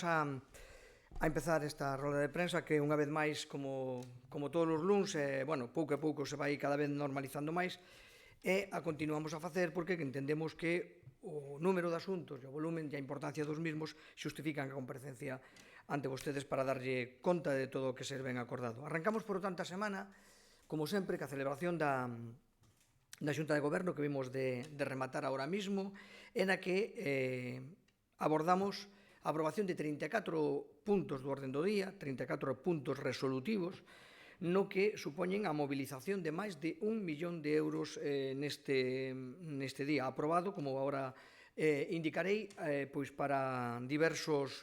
A empezar esta roda de prensa que unha vez máis, como todos os luns, pouco a pouco se vai cada vez normalizando máis e a continuamos a facer porque entendemos que o número de asuntos e o volumen e a importancia dos mesmos xustifican a comparecencia ante vostedes para darlle conta de todo o que se ven acordado. Arrancamos, por tanto, a semana, como sempre, ca celebración da Xunta de Goberno que vimos de rematar ahora mismo, en a que abordamos a aprobación de 34 puntos do orden do día, 34 puntos resolutivos, no que supoñen a mobilización de máis de 1 millón de euros neste día aprobado, como agora indicarei, pois para diversos,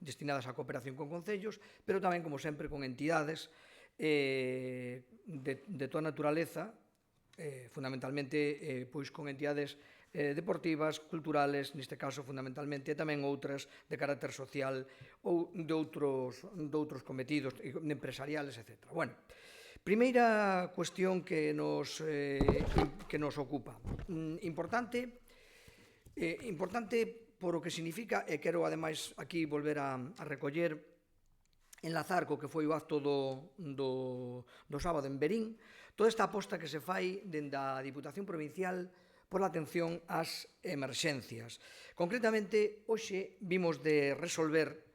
destinadas á cooperación con concellos, pero tamén, como sempre, con entidades de toda naturaleza, fundamentalmente pois con entidades deportivas, culturales, neste caso fundamentalmente, e tamén outras de carácter social ou de outros cometidos empresariales, etc. Primeira cuestión que nos ocupa. Importante por o que significa, e quero ademais aquí volver a recoller, enlazar co que foi o acto do sábado en Verín, toda esta aposta que se fai dende a Diputación Provincial por a atención ás emerxencias. Concretamente, hoxe vimos de resolver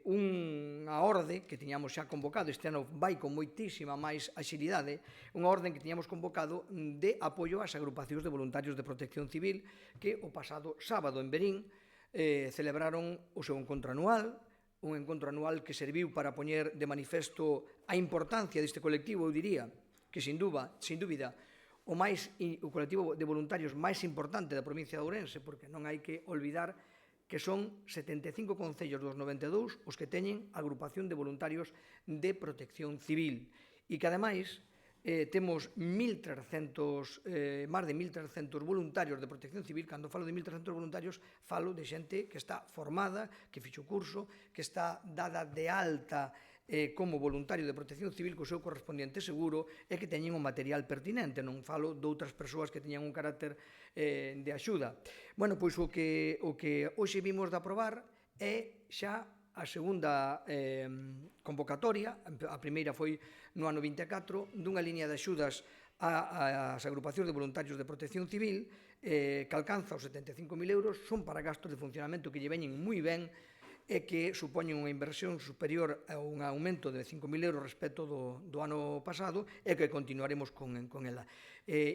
unha orde que tiñamos xa convocado, este ano vai con moitísima máis axilidade, unha orde que tiñamos convocado de apoio ás agrupacións de voluntarios de protección civil que o pasado sábado en Verín celebraron o seu encontro anual, un encontro anual que serviu para poñer de manifesto a importancia deste colectivo, eu diría que sin dúbida o colectivo de voluntarios máis importante da provincia de Ourense, porque non hai que olvidar que son 75 concellos dos 92 os que teñen agrupación de voluntarios de protección civil e que, ademais, temos máis de 1.300 voluntarios de protección civil. Cando falo de 1.300 voluntarios, falo de xente que está formada, que fixo curso, que está dada de alta como voluntario de protección civil co seu correspondiente seguro e que teñen o material pertinente. Non falo de outras persoas que teñan un carácter de axuda. Pois o que hoxe vimos de aprobar é xa a segunda convocatoria. A primeira foi no ano 24, dunha liña de axudas ás agrupacións de voluntarios de protección civil que alcanza os 75.000 euros, son para gastos de funcionamento que lle veñen moi ben e que supoñen unha inversión superior a un aumento de 5.000 euros respecto do ano pasado e que continuaremos con ela.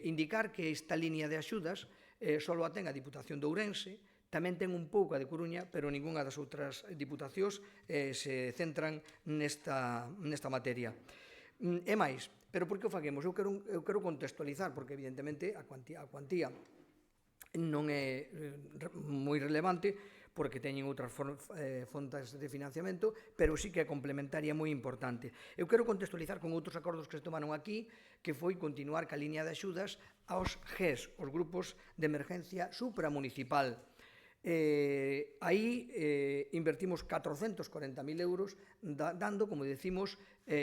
Indicar que esta liña de axudas só a ten a Diputación de Ourense, tamén ten un pouco a de Coruña, pero ningunha das outras diputacións se centran nesta materia. E máis, pero por que o faguemos? Eu quero contextualizar, porque evidentemente a cuantía non é moi relevante, porque teñen outras fontes de financiamento, pero sí que é complementaria moi importante. Eu quero contextualizar con outros acordos que se tomaron aquí, que foi continuar ca liña de axudas aos GES, os grupos de emergencia supramunicipal. Aí invertimos 440.000 euros, dando, como decimos,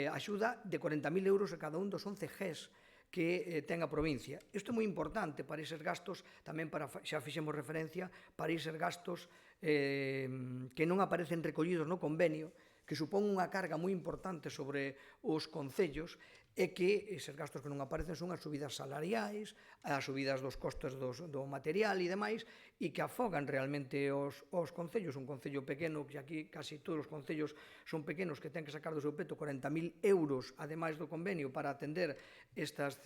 axuda de 40.000 euros a cada un dos 11 GES que ten a provincia. Isto é moi importante para eses gastos, tamén xa fixemos referencia, para eses gastos que non aparecen recollidos no convenio, que supón unha carga moi importante sobre os concellos e que eses gastos que non aparecen son as subidas salariais, as subidas dos costes do material e demais, e que afogan realmente os concellos. Un concello pequeno, que aquí casi todos os concellos son pequenos, que ten que sacar do seu peto 40.000 euros, ademais do convenio, para atender estas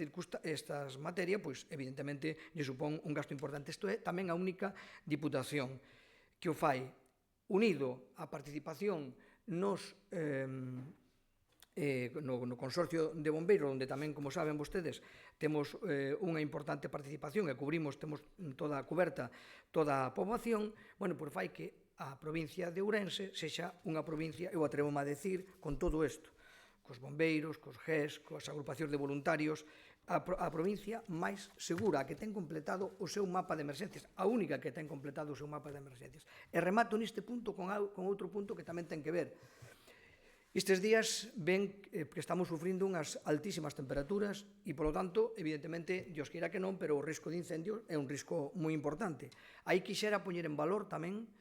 materias, pois evidentemente lle supón un gasto importante. Isto é tamén a única diputación que o fai, unido á participación no Consorcio de Bombeiros, onde tamén, como saben vostedes, temos unha importante participación e temos toda a coberta toda a poboación, pois fai que a provincia de Ourense sexa unha provincia, eu atrevo-me a decir, con todo isto, cos bombeiros, cos GES, coas agrupacións de voluntarios, a provincia máis segura, a que ten completado o seu mapa de emerxencias, a única que ten completado o seu mapa de emerxencias. E remato neste punto con outro punto que tamén ten que ver. Estes días ven que estamos sufrindo unhas altísimas temperaturas e, polo tanto, evidentemente, Dios queira que non, pero o risco de incendio é un risco moi importante. Aí quixera poñer en valor tamén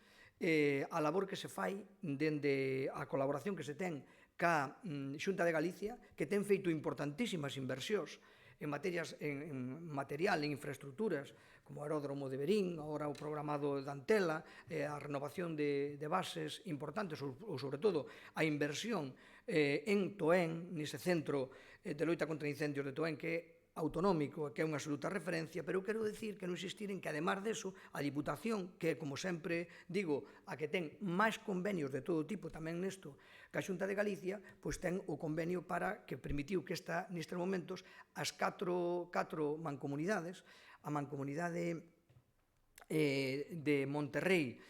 a labor que se fai dende a colaboración que se ten ca Xunta de Galicia, que ten feito importantísimas inversións en material, en infraestructuras, como o aeródromo de Verín, agora o programado de Antela, a renovación de bases importantes, ou sobre todo a inversión en Toén, nese centro de loita contra incendios de Toén, que é autonómico, que é unha absoluta referencia, pero eu quero dicir que non existir en que, además deso, a Diputación, que, como sempre digo, a que ten máis convenios de todo tipo tamén nesto, que a Xunta de Galicia, pois ten o convenio para que permitiu que nestes momentos as catro mancomunidades, a mancomunidade de Monterrey,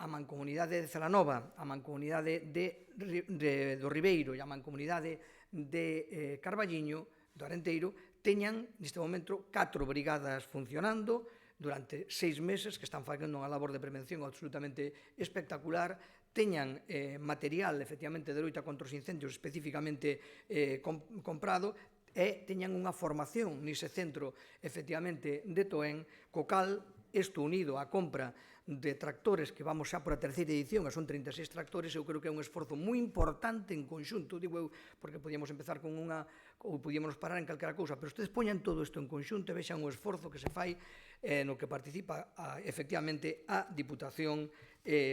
a mancomunidade de Celanova, a mancomunidade do Ribeiro e a mancomunidade de Carballiño, do Arenteiro, teñan neste momento 4 brigadas funcionando durante 6 meses, que están facendo unha labor de prevención absolutamente espectacular, teñan material, efectivamente, de loita contra os incendios especificamente comprado, e teñan unha formación nese centro, efectivamente, de Toén, co cal, isto unido á compra de tractores, que vamos xa por a terceira edición, e son 36 tractores, eu creo que é un esforzo moi importante en conxunto, digo eu, porque podíamos empezar con unha, ou podíamos parar en calquera cousa, pero ustedes poñan todo isto en conxunto e vexan o esforzo que se fai no que participa efectivamente a Diputación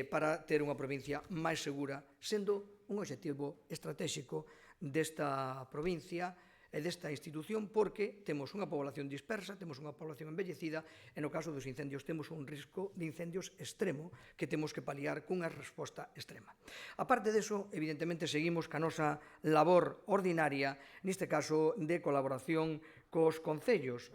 para ter unha provincia máis segura, sendo un obxectivo estratégico desta provincia e desta institución, porque temos unha población dispersa, temos unha población envellecida, e no caso dos incendios temos un risco de incendios extremo que temos que paliar cunha resposta extrema. A parte deso, evidentemente, seguimos ca nosa labor ordinaria, neste caso de colaboración cos concellos,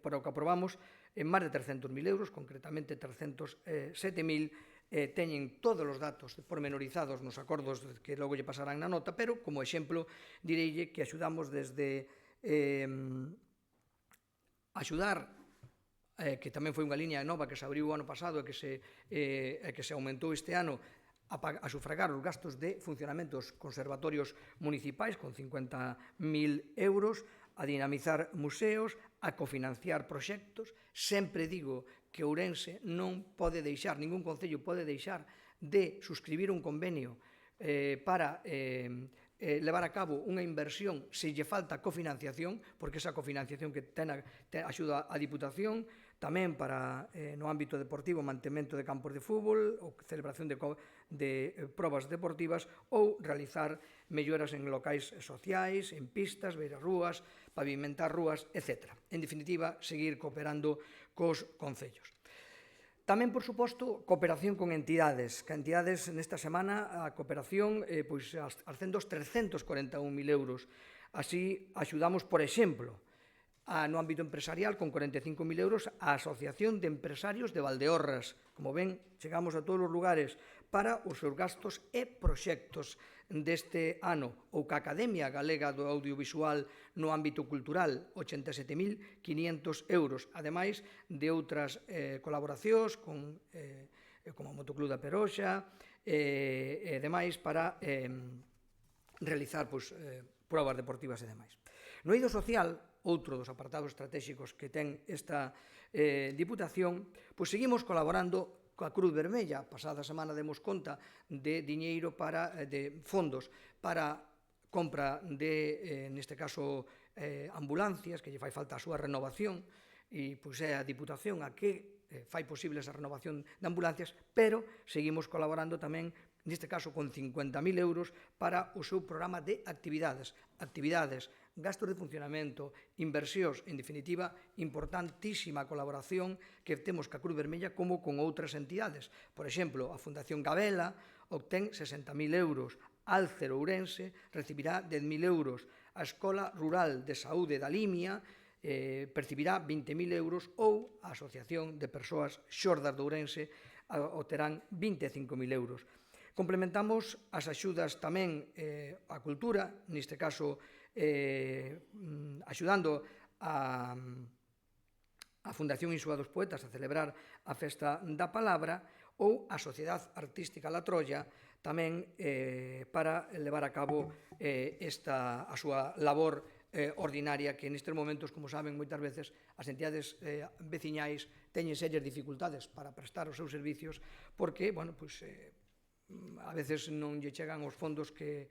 para o que aprobamos en máis de 300.000 euros, concretamente 307.000, teñen todos os datos pormenorizados nos acordos que logo lle pasarán na nota, pero, como exemplo, direille que axudamos desde axudar, que tamén foi unha liña nova que se abriu o ano pasado e que se aumentou este ano, a sufragar os gastos de funcionamento dos conservatorios municipais con 50.000 euros, a dinamizar museos, a cofinanciar proxectos. Sempre digo que Ourense non pode deixar, ningún concello pode deixar de suscribir un convenio para levar a cabo unha inversión se lle falta cofinanciación, porque esa cofinanciación que axuda a Diputación, tamén para, no ámbito deportivo, mantemento de campos de fútbol, ou celebración de probas deportivas, ou realizar melloras en locais sociais, en pistas, beirarrúas, pavimentar rúas, etc. En definitiva, seguir cooperando cos concellos. Tamén, por suposto, cooperación con entidades, que entidades nesta semana a cooperación ascende aos 341.000 euros. Así, axudamos, por exemplo, no ámbito empresarial con 45.000 euros a Asociación de Empresarios de Valdeorras. Como ven, chegamos a todos os lugares para os seus gastos e proxectos deste ano, ou ca Academia Galega do Audiovisual no ámbito cultural, 87.500 euros, ademais de outras colaboracións como o Motoclub da Peroxa e demais para realizar probas deportivas e demais. No eido social, outro dos apartados estratégicos que ten esta Diputación, seguimos colaborando coa Cruz Vermella. Pasada semana demos conta de diñeiro de fondos para compra de, neste caso, ambulancias, que lle fai falta a súa renovación, e é a Diputación a que fai posible esa renovación de ambulancias, pero seguimos colaborando tamén, neste caso con 50.000 euros, para o seu programa de actividades, gastos de funcionamento, inversións, en definitiva, importantísima colaboración que temos ca Cruz Vermella como con outras entidades. Por exemplo, a Fundación Gabela obtén 60.000 euros, Alcer Ourense recibirá 10.000 euros, a Escola Rural de Saúde da Limia percibirá 20.000 euros, ou a Asociación de Persoas Xordas de Ourense obterán 25.000 euros. Complementamos as axudas tamén á cultura, neste caso axudando a Fundación Insúa dos Poetas a celebrar a Festa da Palabra, ou a Sociedade Artística La Trolla tamén para levar a cabo a súa labor ordinaria que nestes momentos, como saben, moitas veces as entidades veciñais teñen serias dificultades para prestar os seus servicios porque, bueno, pois, a veces non lle chegan os fondos que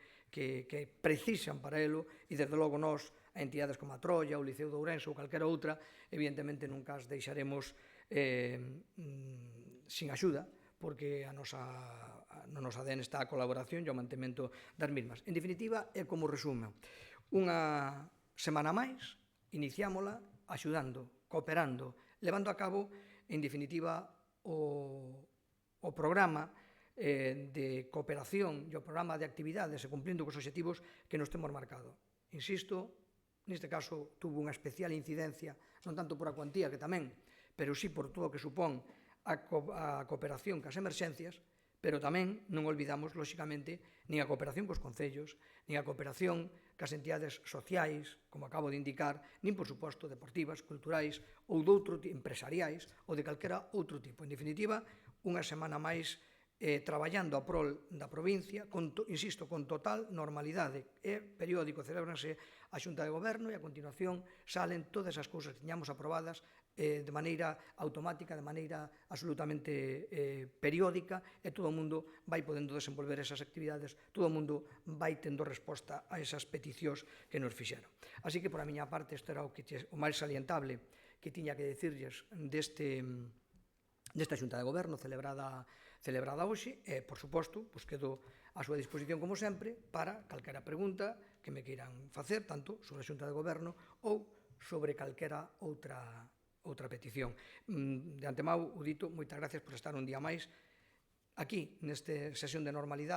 precisan para elo e, desde logo, nós, a entidades como a Troia, o Liceo de Ourense ou calquera outra, evidentemente nunca as deixaremos sin axuda, porque no noso ADN está a colaboración e o mantemento das mismas. En definitiva, é como resumo. Unha semana máis, iniciámola axudando, cooperando, levando a cabo, en definitiva, o programa de cooperación e o programa de actividades e cumplindo cos obxectivos que nos temos marcado. Insisto, neste caso, tuvo unha especial incidencia, non tanto por a cuantía, que tamén, pero sí por todo o que supón a cooperación cas emerxencias, pero tamén non olvidamos, lóxicamente, nin a cooperación cos concellos, nin a cooperación cas entidades sociais, como acabo de indicar, nin, por suposto, deportivas, culturais ou empresariais ou de calquera outro tipo. En definitiva, unha semana máis traballando a prol da provincia, insisto, con total normalidade. É periódico, celébranse a Xunta de Goberno e a continuación salen todas as cousas que tiñamos aprobadas de maneira automática, de maneira absolutamente periódica, e todo o mundo vai podendo desenvolver esas actividades, todo o mundo vai tendo resposta a esas peticións que nos fixeron. Así que, por a miña parte, isto era o máis salientable que tiña que decirlles desta Xunta de Goberno celebrada hoxe, e, por suposto, quedo á súa disposición, como sempre, para calquera pregunta que me queiran facer, tanto sobre a Xunta de Goberno ou sobre calquera outra petición. De antemao, o dito, moitas gracias por estar un día máis aquí, nesta sesión de normalidade.